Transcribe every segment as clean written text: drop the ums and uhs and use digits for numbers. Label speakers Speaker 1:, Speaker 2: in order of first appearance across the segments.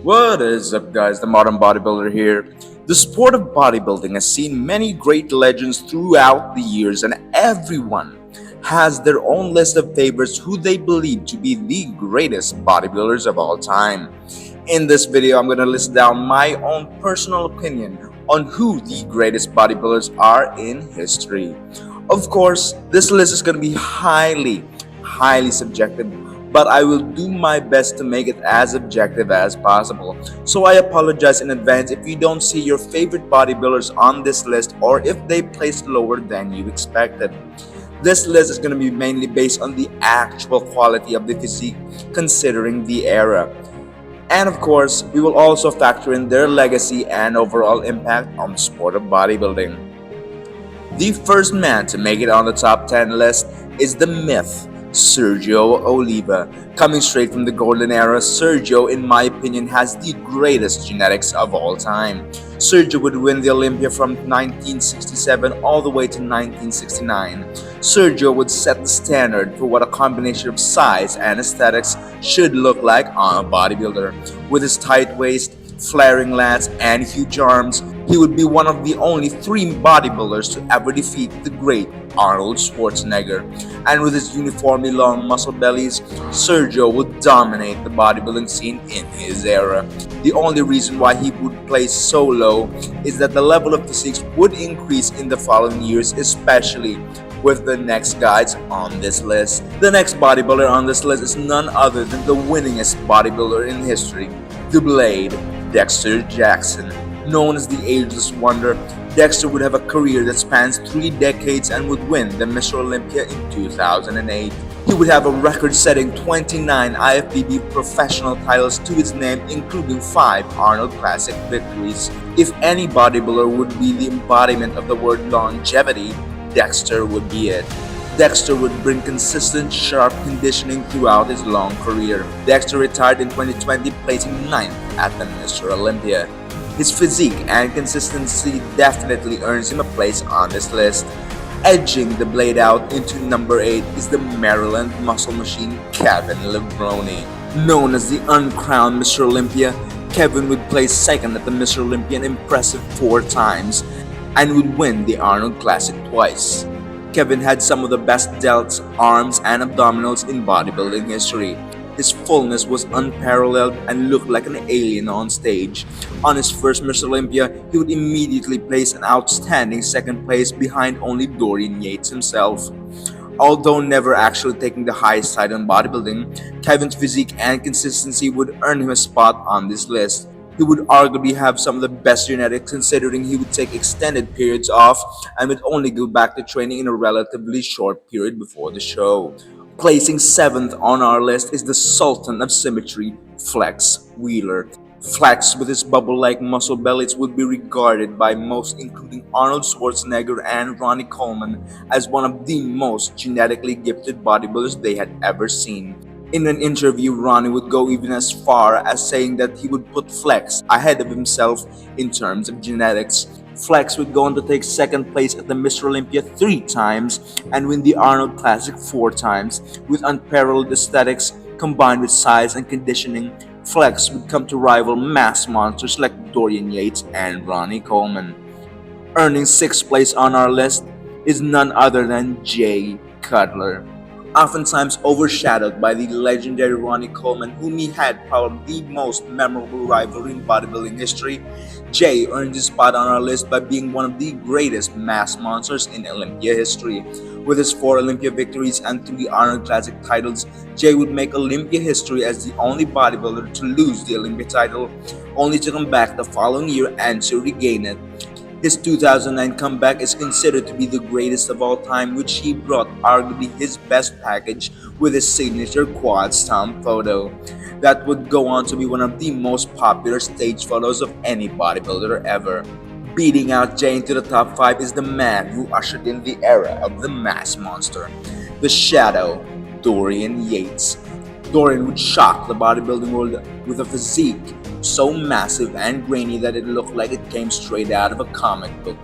Speaker 1: What is up, guys? The modern bodybuilder here. The sport of bodybuilding has seen many great legends throughout the years, and everyone has their own list of favorites who they believe to be the greatest bodybuilders of all time. In this video, I'm going to list down my own personal opinion on who the greatest bodybuilders are in history. Of course, this list is going to be highly subjective, but I will do my best to make it as objective as possible. So I apologize in advance if you don't see your favorite bodybuilders on this list or if they placed lower than you expected. This list is going to be mainly based on the actual quality of the physique considering the era. And of course, we will also factor in their legacy and overall impact on the sport of bodybuilding. The first man to make it on the top 10 list is the myth, Sergio Oliva. Coming straight from the golden era, Sergio, in my opinion, has the greatest genetics of all time. Sergio would win the Olympia from 1967 all the way to 1969. Sergio would set the standard for what a combination of size and aesthetics should look like on a bodybuilder. With his tight waist, flaring lats, and huge arms, he would be one of the only 3 bodybuilders to ever defeat the great Arnold Schwarzenegger. And with his uniformly long muscle bellies, Sergio would dominate the bodybuilding scene in his era. The only reason why he would place so low is that the level of physique would increase in the following years, especially with the next guys on this list. The next bodybuilder on this list is none other than the winningest bodybuilder in history, the Blade, Dexter Jackson. Known as the Ageless Wonder, Dexter would have a career that spans 3 decades and would win the Mr. Olympia in 2008. He would have a record-setting 29 IFBB professional titles to his name, including 5 Arnold Classic victories. If any bodybuilder would be the embodiment of the word longevity, Dexter would be it. Dexter would bring consistent, sharp conditioning throughout his long career. Dexter retired in 2020, placing 9th at the Mr. Olympia. His physique and consistency definitely earns him a place on this list. Edging the Blade out into number 8 is the Maryland muscle machine Kevin Levrone. Known as the uncrowned Mr. Olympia, Kevin would place 2nd at the Mr. Olympia an impressive 4 times and would win the Arnold Classic twice. Kevin had some of the best delts, arms, and abdominals in bodybuilding history. His fullness was unparalleled and looked like an alien on stage. On his first Mr. Olympia, he would immediately place an outstanding 2nd place behind only Dorian Yates himself. Although never actually taking the highest side on bodybuilding, Kevin's physique and consistency would earn him a spot on this list. He would arguably have some of the best genetics considering he would take extended periods off and would only go back to training in a relatively short period before the show. Placing 7th on our list is the Sultan of Symmetry, Flex Wheeler. Flex, with his bubble-like muscle bellies, would be regarded by most, including Arnold Schwarzenegger and Ronnie Coleman, as one of the most genetically gifted bodybuilders they had ever seen. In an interview, Ronnie would go even as far as saying that he would put Flex ahead of himself in terms of genetics. Flex would go on to take 2nd place at the Mr. Olympia 3 times and win the Arnold Classic 4 times. With unparalleled aesthetics combined with size and conditioning, Flex would come to rival mass monsters like Dorian Yates and Ronnie Coleman. Earning 6th place on our list is none other than Jay Cutler. Oftentimes overshadowed by the legendary Ronnie Coleman, whom he had probably the most memorable rivalry in bodybuilding history, Jay earned his spot on our list by being one of the greatest mass monsters in Olympia history. With his 4 Olympia victories and 3 Arnold Classic titles, Jay would make Olympia history as the only bodybuilder to lose the Olympia title, only to come back the following year and to regain it. His 2009 comeback is considered to be the greatest of all time, which he brought arguably his best package with his signature quad stomp photo. That would go on to be one of the most popular stage photos of any bodybuilder ever. Beating out Jay into the top 5 is the man who ushered in the era of the mass monster, the Shadow, Dorian Yates. Dorian would shock the bodybuilding world with a physique so massive and grainy that it looked like it came straight out of a comic book.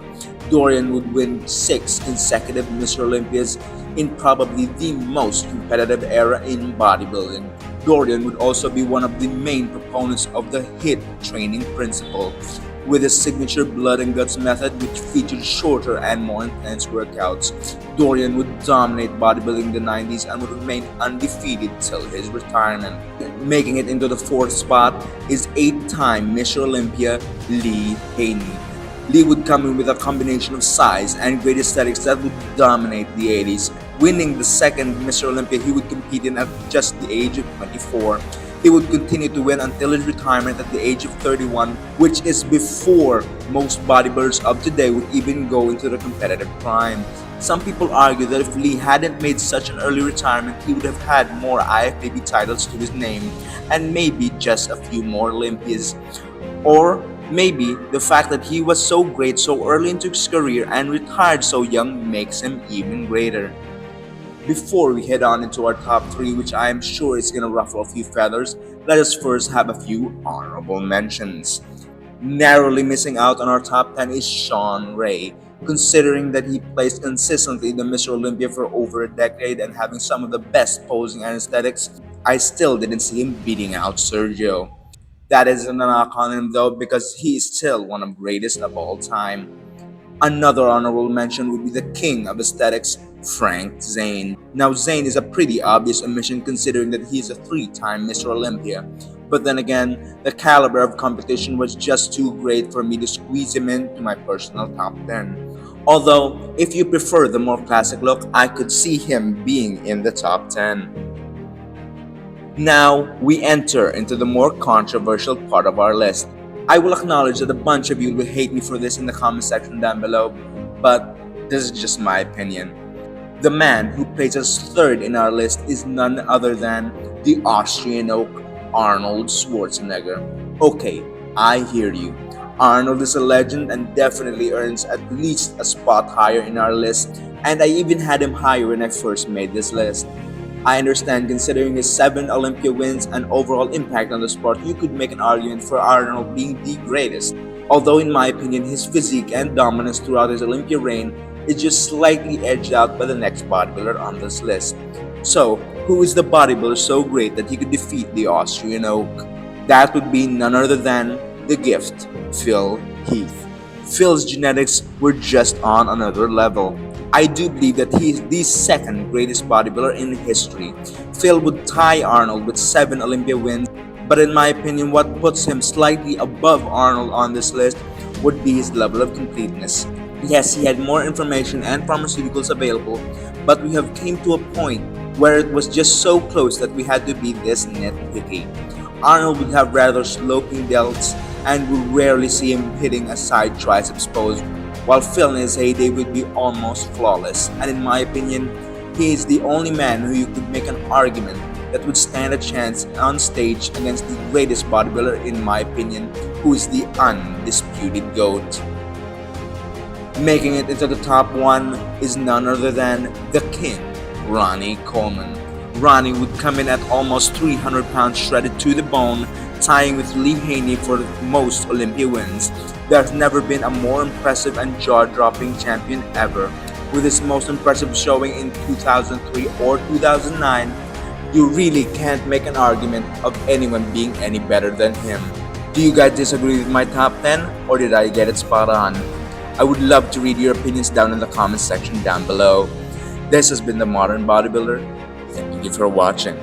Speaker 1: Dorian would win 6 consecutive Mr. Olympias in probably the most competitive era in bodybuilding. Dorian would also be one of the main proponents of the HIIT training principle, with his signature blood and guts method, which featured shorter and more intense workouts. Dorian would dominate bodybuilding in the 90s and would remain undefeated till his retirement. Making it into the fourth spot is 8-time Mr. Olympia Lee Haney. Lee would come in with a combination of size and great aesthetics that would dominate the 80s. Winning the second Mr. Olympia he would compete in at just the age of 24. He would continue to win until his retirement at the age of 31, which is before most bodybuilders of today would even go into the competitive prime. Some people argue that if Lee hadn't made such an early retirement, he would have had more IFBB titles to his name and maybe just a few more Olympias. Or maybe the fact that he was so great so early into his career and retired so young makes him even greater. Before we head on into our top 3, which I am sure is gonna ruffle a few feathers, let us first have a few honorable mentions. Narrowly missing out on our top 10 is Sean Ray. Considering that he placed consistently in the Mr. Olympia for over a decade and having some of the best posing and aesthetics, I still didn't see him beating out Sergio. That isn't a knock on him though, because he is still one of the greatest of all time. Another honorable mention would be the king of aesthetics, Frank Zane. Now Zane is a pretty obvious omission considering that he is a 3-time Mr. Olympia. But then again, the caliber of competition was just too great for me to squeeze him into my personal top 10. Although, if you prefer the more classic look, I could see him being in the top 10. Now, we enter into the more controversial part of our list. I will acknowledge that a bunch of you will hate me for this in the comment section down below, but this is just my opinion. The man who places third in our list is none other than the Austrian oak, Arnold Schwarzenegger. Okay, I hear you. Arnold is a legend and definitely earns at least a spot higher in our list, and I even had him higher when I first made this list. I understand considering his 7 Olympia wins and overall impact on the sport, you could make an argument for Arnold being the greatest. Although in my opinion, his physique and dominance throughout his Olympia reign is just slightly edged out by the next bodybuilder on this list. So, who is the bodybuilder so great that he could defeat the Austrian oak? That would be none other than the gift, Phil Heath. Phil's genetics were just on another level. I do believe that he is the second greatest bodybuilder in history. Phil would tie Arnold with 7 Olympia wins, but in my opinion, what puts him slightly above Arnold on this list would be his level of completeness. Yes, he had more information and pharmaceuticals available, but we have came to a point where it was just so close that we had to be this nitpicky. Arnold would have rather sloping delts and would rarely see him hitting a side triceps pose, while Phil in his heyday would be almost flawless, and in my opinion, he is the only man who you could make an argument that would stand a chance on stage against the greatest bodybuilder in my opinion, who is the undisputed GOAT. Making it into the top 1 is none other than the King, Ronnie Coleman. Ronnie would come in at almost 300 pounds shredded to the bone, tying with Lee Haney for the most Olympia wins. There's never been a more impressive and jaw-dropping champion ever. With his most impressive showing in 2003 or 2009, you really can't make an argument of anyone being any better than him. Do you guys disagree with my top 10 or did I get it spot on? I would love to read your opinions down in the comment section down below. This has been the Modern Bodybuilder. Thank you for watching.